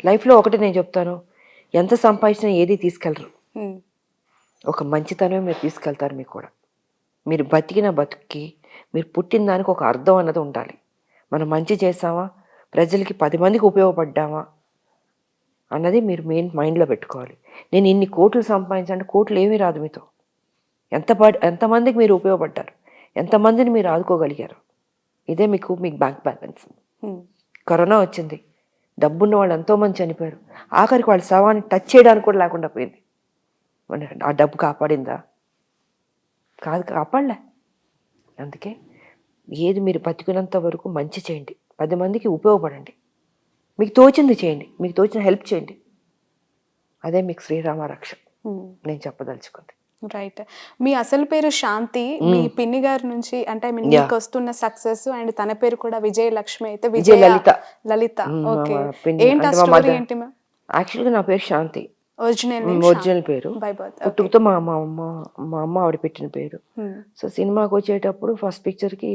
లైఫ్లో ఒకటి నేను చెప్తాను, ఎంత సంపాదించినా ఏది తీసుకెళ్ళరు. ఒక మంచితనమే మీరు తీసుకెళ్తారు. మీకు కూడా మీరు బతికిన బతుక్కి, మీరు పుట్టిన దానికి ఒక అర్థం అన్నది ఉండాలి. మనం మంచి చేసామా, ప్రజలకి 10 మందికి ఉపయోగపడ్డామా అన్నది మీరు మెయిన్ మైండ్లో పెట్టుకోవాలి. నేను ఇన్ని కోట్లు సంపాదించాలంటే కోట్లు ఏమీ రాదు మీతో. ఎంతమందికి మీరు ఉపయోగపడ్డారు, ఎంతమందిని మీరు ఆదుకోగలిగారు, ఇదే మీకు బ్యాంక్ బ్యాలెన్స్. కరోనా వచ్చింది, డబ్బున్న వాళ్ళు ఎంతోమంది చనిపోయారు. ఆఖరికి వాళ్ళ శవాన్ని టచ్ చేయడానికి కూడా లేకుండా పోయింది. ఆ డబ్బు కాపాడిందా? కాదు, కాపాడలే. అందుకే ఏది మీరు బతికినంత వరకు మంచి చేయండి, 10 మందికి ఉపయోగపడండి, మీకు తోచింది చేయండి, మీకు తోచిన హెల్ప్ చేయండి. అదే మీకు శ్రీరామ రక్ష నేను చెప్పదలుచుకుంది. రైట్. మీ అసలు పేరు శాంతి. మీ పిన్ని గారి నుంచి అంటే మీకు వస్తున్న సక్సెస్ అండ్ తన పేరు కూడా విజయలక్ష్మి అయితే విజయ లలిత. లలిత. ఓకే. పిన్ని ఏంటి ఆ అంటే మా స్టోరీ మదర్. ఏంటి మ్యామ్? యాక్చువల్గా నా పేరు శాంతి, ఒరిజినల్ పేరు. By birth. పుట్టుకతో మా అమ్మ ఆవిడ పెట్టిన పేరు. సో సినిమాకి వచ్చేటప్పుడు ఫస్ట్ పిక్చర్కి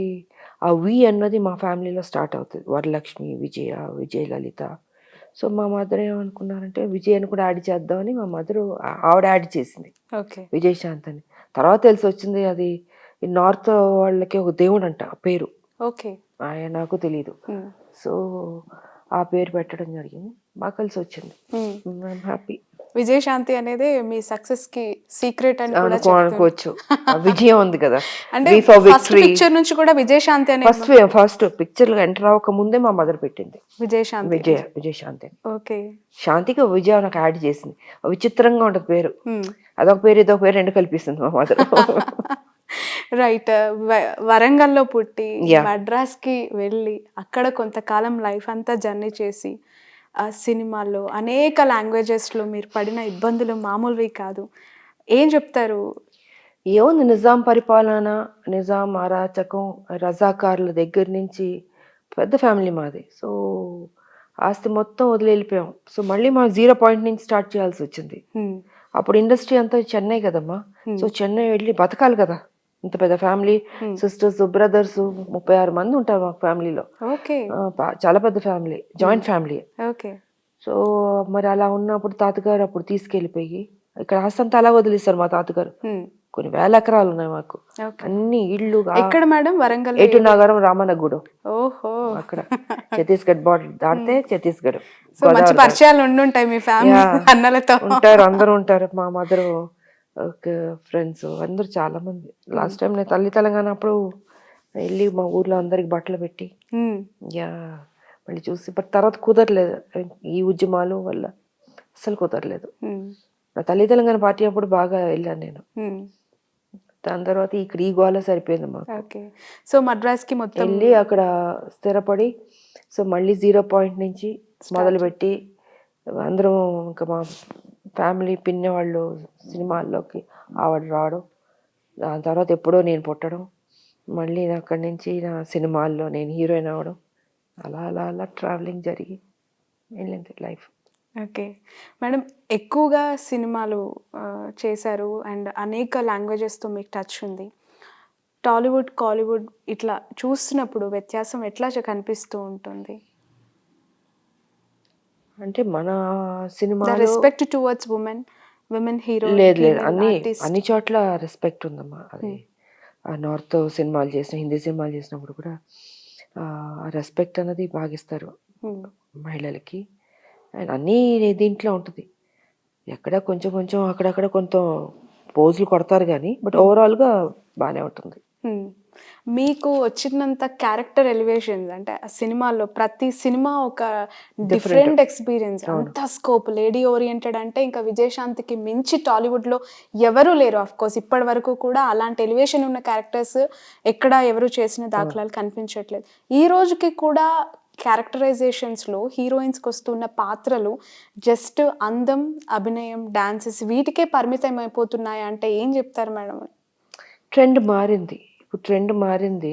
ఆ వి అన్నది మా ఫ్యామిలీలో స్టార్ట్ అవుతుంది. వరలక్ష్మి, విజయ లలిత. సో మా మదర్ ఏమనుకున్నారంటే విజయ్ కూడా యాడ్ చేద్దామని మా మదర్ ఆవిడ యాడ్ చేసింది విజయశాంత్ అని. తర్వాత తెలిసి వచ్చింది అది నార్త్ వాళ్ళకి ఒక దేవుడు అంట ఆ పేరు. ఓకే. ఆయన నాకు తెలీదు. సో ఆ పేరు పెట్టడం జరిగింది, బాగా కలిసి వచ్చింది. I'm happy. విజయశాంతి అనేది మీ సక్సెస్ కి సీక్రెట్ అని కూడా అనుకోవచ్చు. విజయం ఉంది కదా, అంటే ఫస్ట్ పిక్చర్ నుంచి కూడా విజయశాంతి అనే ఫస్ట్ పిక్చర్ ఎంటర్ అవ్వక ముందే మా మదర్ పెట్టింది విజయశాంతి. విజయశాంతి. ఓకే. శాంతికి విజయ నాకు యాడ్ చేసింది. విచిత్రంగా ఉంటుంది పేరు, అదొక పేరు ఇదొక పేరు రెండు కల్పిస్తుంది మా మదర్. రైట్. వరంగల్లో పుట్టి మద్రాస్ కి వెళ్ళి అక్కడ కొంతకాలం లైఫ్ అంతా జర్నీ చేసి ఆ సినిమాల్లో అనేక లాంగ్వేజెస్లో మీరు పడిన ఇబ్బందులు మామూలువి కాదు. ఏం చెప్తారు? ఏముంది, నిజాం పరిపాలన, నిజాం అరాచకం, రజాకార్ల దగ్గర నుంచి పెద్ద ఫ్యామిలీ మాది. సో ఆస్తి మొత్తం వదిలి వెళ్ళిపోయాం. సో మళ్ళీ మా 0 పాయింట్ నుంచి స్టార్ట్ చేయాల్సి వచ్చింది. అప్పుడు ఇండస్ట్రీ అంతా చెన్నై కదమ్మా. సో చెన్నై వెళ్ళి బతకాలి కదా, ఇంత పెద్ద ఫ్యామిలీ, సిస్టర్స్ బ్రదర్స్ 36 మంది ఉంటారు మా ఫ్యామిలీలో. చాలా పెద్ద ఫ్యామిలీ, జాయింట్ ఫ్యామిలీ. సో మరి అలా ఉన్నప్పుడు తాతగారు అప్పుడు తీసుకెళ్ళిపోయి ఇక్కడ ఆస్తంతా అలా వదిలేస్తారు. మా తాతగారు కొన్ని వేల ఎకరాలు ఉన్నాయి మాకు, అన్ని ఇళ్ళు. ఎక్కడ మేడం? వరంగల్ ఏటు నగరం, రామనగూడెం. ఓహో. అక్కడ ఛత్తీస్గఢ్ బార్డర్ దాటితే ఛత్తీస్గఢ్. పరిచయాలు ఉండుంటాయి మీ ఫ్యామిలీ అన్నలతో. ఉంటారు, అందరూ ఉంటారు. మా మదర్ ఫ్రెండ్స్ అందరూ చాలా మంది. లాస్ట్ టైం నేను తల్లి తెలంగాణ అప్పుడు వెళ్ళి మా ఊర్లో అందరికి బట్టలు పెట్టి మళ్ళీ చూసి, బట్ తర్వాత కుదరలేదు ఈ ఉద్యమాలు వల్ల, అసలు కుదరలేదు. నా తల్లి తెలంగాణ పార్టీ అప్పుడు బాగా వెళ్ళాను నేను. దాని తర్వాత ఇక్కడ ఈ గోళ సరిపోయింది మాకు. సో మద్రాస్కి మొత్తం వెళ్ళి అక్కడ స్థిరపడి, సో మళ్ళీ 0 పాయింట్ నుంచి మొదలుపెట్టి అందరం ఇంకా మా ఫ్యామిలీ పిన్ని వాళ్ళు సినిమాల్లోకి ఆవిడ రావడం, దాని తర్వాత ఎప్పుడో నేను పుట్టడం, మళ్ళీ అక్కడి నుంచి నా సినిమాల్లో నేను హీరోయిన్ అవ్వడం, అలా అలా అలా ట్రావెలింగ్ జరిగి వెళ్ళింది లైఫ్. ఓకే మేడం, ఎక్కువగా సినిమాలు చేశారు అండ్ అనేక లాంగ్వేజెస్తో మీకు టచ్ ఉంది. టాలీవుడ్, కాలీవుడ్ ఇట్లా చూస్తున్నప్పుడు వ్యత్యాసం ఎట్లా కనిపిస్తూ ఉంటుంది? అంటే మన cinema respect towards women hero లేదు, అన్ని చోట్ల రెస్పెక్ట్ ఉందమ్మా. అది నార్త్ సినిమాలు చేసిన, హిందీ సినిమాలు చేసినప్పుడు కూడా రెస్పెక్ట్ అన్నది బాగిస్తారు మహిళలకి. అండ్ అన్నీ దీంట్లో ఉంటుంది. ఎక్కడ కొంచెం కొంచెం అక్కడక్కడ కొంత పోజులు కొడతారు కానీ, బట్ ఓవరాల్గా బాగానే ఉంటుంది. మీకు వచ్చినంత క్యారెక్టర్ ఎలివేషన్స్ అంటే ఆ సినిమాల్లో ప్రతి సినిమా ఒక డిఫరెంట్ ఎక్స్పీరియన్స్, అంత స్కోప్. లేడీ ఓరియంటెడ్ అంటే ఇంకా విజయశాంతికి మించి టాలీవుడ్లో ఎవరూ లేరు. ఆఫ్ కోర్స్ ఇప్పటి వరకు కూడా అలాంటి ఎలివేషన్ ఉన్న క్యారెక్టర్స్ ఎక్కడ ఎవరు చేసిన దాఖలాలు కనిపించట్లేదు. ఈ రోజుకి కూడా క్యారెక్టరైజేషన్స్లో హీరోయిన్స్కి వస్తున్న పాత్రలు జస్ట్ అందం, అభినయం, డాన్సెస్ వీటికే పరిమితం అయిపోతున్నాయి అంటే ఏం చెప్తారు మేడం? ట్రెండ్ మారింది, ఇప్పుడు ట్రెండ్ మారింది.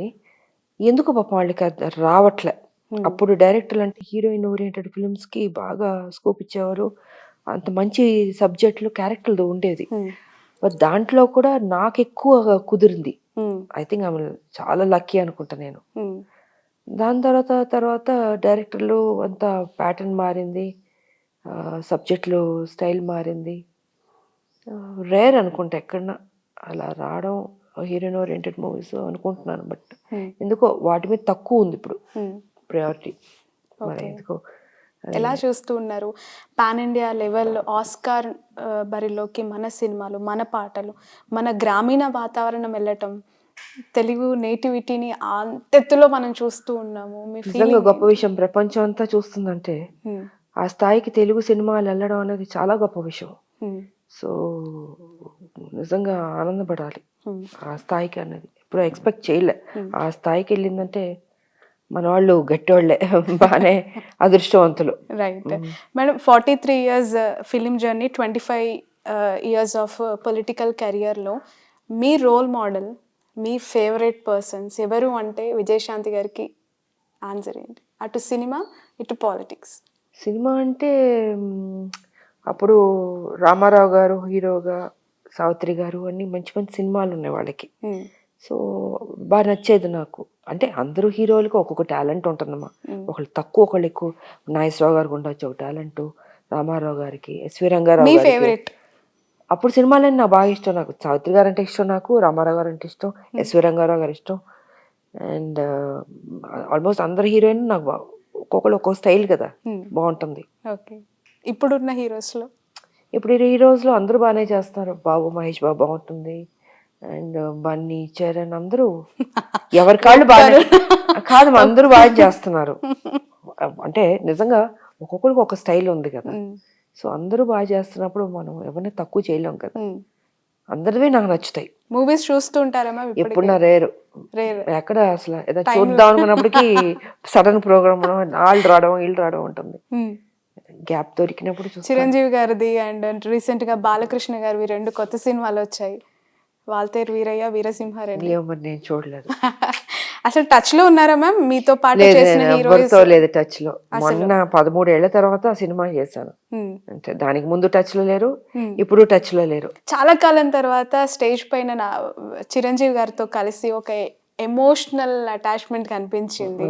ఎందుకు పాపం వాళ్ళకి రావట్లే. అప్పుడు డైరెక్టర్లు అంటే హీరోయిన్ ఓరియంటెడ్ ఫిల్మ్స్కి బాగా స్కోప్ ఇచ్చేవారు, అంత మంచి సబ్జెక్టులు క్యారెక్టర్లు ఉండేది. దాంట్లో కూడా నాకు ఎక్కువ కుదిరింది. ఐ థింక్ ఆమె చాలా లక్కీ అనుకుంటా నేను. దాని తర్వాత డైరెక్టర్లు అంతా ప్యాటర్న్ మారింది. సబ్జెక్టులు స్టైల్ మారింది. రేర్ అనుకుంటా ఎక్కడన్నా అలా రావడం హీరోయిన్ ఓరియంటెడ్ మూవీస్ అనుకుంటున్నాను. బట్ ఎందుకో వాటి మీద తక్కువ ఉంది ఇప్పుడు ప్రయారిటీ. మరి ఎందుకో ఎలా చూస్తూ ఉన్నారు పాన్ ఇండియా లెవెల్ ఆస్కార్ బరిలోకి మన సినిమాలు, మన పాటలు, మన గ్రామీణ వాతావరణం వెళ్ళటం, తెలుగు నేటివిటీని అంతెత్తులో మనం చూస్తూ ఉన్నాము. మీ నిజంగా ఫీలింగ్ గొప్ప విషయం. ప్రపంచం అంతా చూస్తుందంటే ఆ స్థాయికి తెలుగు సినిమాలు వెళ్ళడం అనేది చాలా గొప్ప విషయం. సో నిజంగా ఆనందపడాలి ఆ స్థాయికి అన్నది. ఇప్పుడు ఎక్స్పెక్ట్ చేయలే. ఆ స్థాయికి వెళ్ళిందంటే మన వాళ్ళు గట్టివాళ్ళే, బాగానే అదృష్టవంతులు. Right madam. 43 years film journey, 25 years of political కెరియర్లో మీ రోల్ మోడల్, మీ ఫేవరెట్ పర్సన్స్ ఎవరు అంటే విజయశాంతి గారికి ఆన్సర్ ఏంటి? అటు సినిమా, ఇటు పాలిటిక్స్. సినిమా అంటే అప్పుడు రామారావు గారు హీరోగా, సావిత్రి గారు అన్ని మంచి మంచి సినిమాలు ఉన్నాయి వాళ్ళకి. సో బాగా నచ్చేది నాకు. అంటే అందరూ హీరోలకు ఒక్కొక్క టాలెంట్ ఉంటుందమ్మా. ఒకళ్ళు తక్కువ, ఒకళ్ళు ఎక్కువ. నాగేశ్వరరావు గారికి ఉండొచ్చు ఒక టాలెంట్, రామారావు గారికి, ఎస్వి రంగారావు గారికి. ఫేవరెట్ అప్పుడు సినిమాలన్నీ నాకు బాగా ఇష్టం. నాకు సావిత్రి గారు అంటే ఇష్టం, నాకు రామారావు గారు అంటే ఇష్టం, ఎస్వి రంగారావు గారు ఇష్టం. అండ్ ఆల్మోస్ట్ అందరు హీరోయిన్ నాకు ఒక్కొక్కరు ఒక్కొక్క స్టైల్ కదా, బాగుంటుంది. ఓకే. ఇప్పుడున్న హీరోస్లో ఇప్పుడు ఈ రోజులో అందరూ బాగానే చేస్తున్నారు. బాబు మహేష్ బాబు బాగుంటుంది, అండ్ బన్నీ, చరణ్ అందరూ ఎవరి కాళ్ళు బాగా కాదు, అందరూ బాగా చేస్తున్నారు. అంటే నిజంగా ఒక్కొక్కరికి ఒక స్టైల్ ఉంది కదా. సో అందరూ బాగా చేస్తున్నప్పుడు మనం ఎవరిని తక్కువ చేయలేం కదా. అందరివి నాకు నచ్చుతాయి. మూవీస్ చూస్తూ ఉంటారా మ్యామ్? ఎప్పుడు నా రేరు ఎక్కడ అసలు ఏదో చూద్దాం అనుకున్నప్పటికీ సడన్ ప్రోగ్రామ్ వాళ్ళు రావడం వీళ్ళు రావడం ఉంటుంది. గ్యాప్ దొరికినప్పుడు చిరంజీవి గారిది అండ్ రీసెంట్ గా బాలకృష్ణ గారివి 2 కొత్త సినిమాలు వచ్చాయి, వాల్తేరు వీరయ్య, వీరసింహారెడ్డి. నేను చూడలేదు. అసలు టచ్ లో ఉన్నారా మ్యామ్ మీతో పాటు చేసిన హీరోయిన్స్? లేదు టచ్ లో. మొన్న 13 ఏళ్ల తర్వాత సినిమా చేశాను. అంటే దానికి ముందు టచ్ లో లేరు, ఇప్పుడు టచ్ లో లేరు. చాలా కాలం తర్వాత స్టేజ్ పైన చిరంజీవి గారితో కలిసి ఒక ఎమోషనల్ అటాచ్మెంట్ కనిపించింది.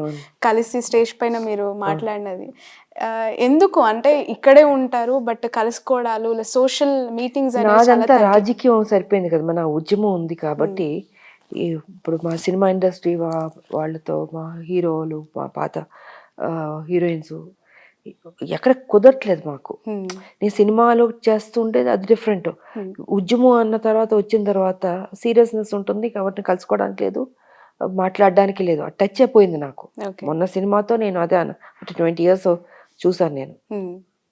కలిసి స్టేజ్ పైన మీరు మాట్లాడినది ఎందుకు అంటే ఇక్కడే ఉంటారు బట్ కలుసుకోవడాలు, సోషల్ మీటింగ్స్ నాదంతా రాజకీయం సరిపోయింది కదా, మన ఉద్యమం ఉంది కాబట్టి. ఇప్పుడు మా సినిమా ఇండస్ట్రీ వాళ్ళతో, మా హీరోలు, మా పాత హీరోయిన్స్ ఎక్కడ కుదరట్లేదు మాకు. నేను సినిమాలో చేస్తుంటే అది డిఫరెంట్. ఉద్యమం అన్న తర్వాత వచ్చిన తర్వాత సీరియస్నెస్ ఉంటుంది కాబట్టి కలుసుకోవడానికి లేదు, మాట్లాడడానికి లేదు. టచ్ అయిపోయింది నాకు. మొన్న సినిమాతో నేను అదే అంటే 20 years చూసాను నేను.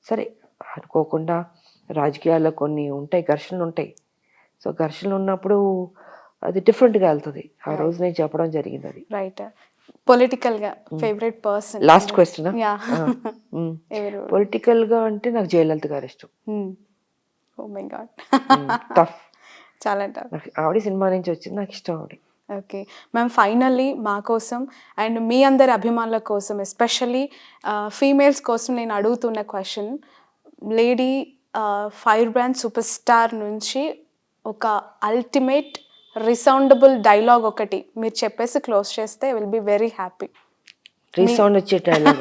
సరే అనుకోకుండా రాజకీయాల్లో కొన్ని ఉంటాయి, ఘర్షణలు ఉంటాయి. సో ఘర్షణలు ఉన్నప్పుడు అది డిఫరెంట్గా వెళ్తుంది. ఆ రోజు నేను చెప్పడం జరిగింది అది. రైట్. పొలిటికల్ గా favourite person? Last question. Political గా అంటే నాకు జయలలిత గారు ఇష్టం. ఓ మై గాడ్, టఫ్, చాలా టఫ్. ఆవిడ సినిమా నుంచి వచ్చింది, నాకు ఇష్టం ఆవిడ. ఓకే మ్యామ్, ఫైనల్లీ మా కోసం అండ్ మీ అందరి అభిమానుల కోసం, ఎస్పెషల్లీ ఫీమేల్స్ కోసం నేను అడుగుతున్న question, lady fire brand super star నుంచి ఒక అల్టిమేట్ రిసౌండబుల్ డైలాగ్ ఒకటి మీరు చెప్పేసి క్లోజ్ చేస్తే will be very happy. Resound వచ్చే డైలాగ్?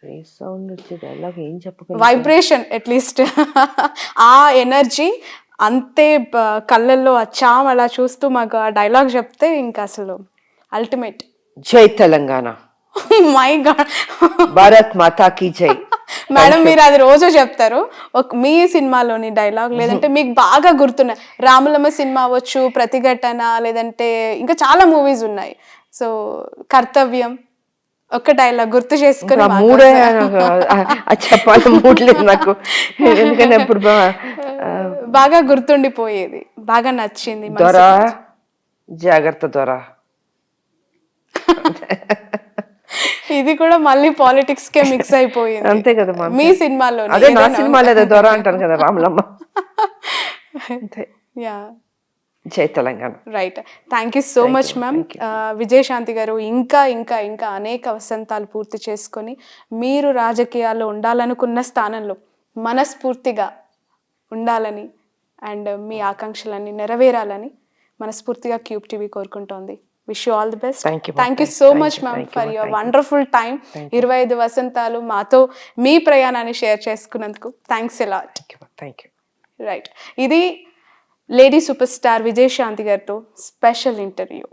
రీసౌండ్ వచ్చే డైలాగ్ ఏం చెప్పగలను? వైబ్రేషన్ అట్లీస్ట్ ఆ ఎనర్జీ అంతే కళ్ళల్లో చామ్ అలా చూస్తూ మాకు ఆ డైలాగ్ చెప్తే ఇంకా అసలు అల్టిమేట్. జై తెలంగాణ. మై గాడ్, భారత్ మాతా కీ జై. మేడం మీరు అది రోజు చెప్తారు. మీ సినిమాలోని డైలాగ్ లేదంటే మీకు బాగా గుర్తున్న, రాములమ్మ సినిమా అవ్వచ్చు, ప్రతిఘటన, లేదంటే ఇంకా చాలా మూవీస్ ఉన్నాయి. సో కర్తవ్యం ఒక డైలాగ్ గుర్తు చేసుకుని మూడే చెప్పాలి, మూడలేదు నాకు. ఎందుకంటే ఇప్పుడు బాగా గుర్తుండిపోయేది, బాగా నచ్చింది. దొరా జాగ్రత్త దొరా. ఇది కూడా మళ్ళీ పాలిటిక్స్ కే మిక్స్ అయిపోయింది. అంతే కదా మీ సినిమాలో? అదే నా సినిమాలో అదే దొర అంటాను కదా, రాములమ్మ. అంతే. యా, జై Telangana. Right. Thank you so much ma'am. Vijayashanti గారు ఇంకా ఇంకా ఇంకా అనేక వసంతాలు పూర్తి చేసుకొని మీరు రాజకీయాల్లో ఉండాలనుకున్న స్థానంలో మనస్ఫూర్తిగా ఉండాలని అండ్ మీ ఆకాంక్షలన్నీ నెరవేరాలని మనస్ఫూర్తిగా క్యూబ్ టీవీ కోరుకుంటోంది. Wish you all the best. Thank you, ma'am. Thank you Thank- so thank much you, ma'am thank you, for ma'am. Your Thank you. Wonderful time. Thank you. 25 వసంతాలు మాతో మీ ప్రయాణాన్ని షేర్ చేసుకున్నందుకు thanks a lot. Thank you, thank you. Right, ఇది lady super star Vijayashanti గారితో special interview.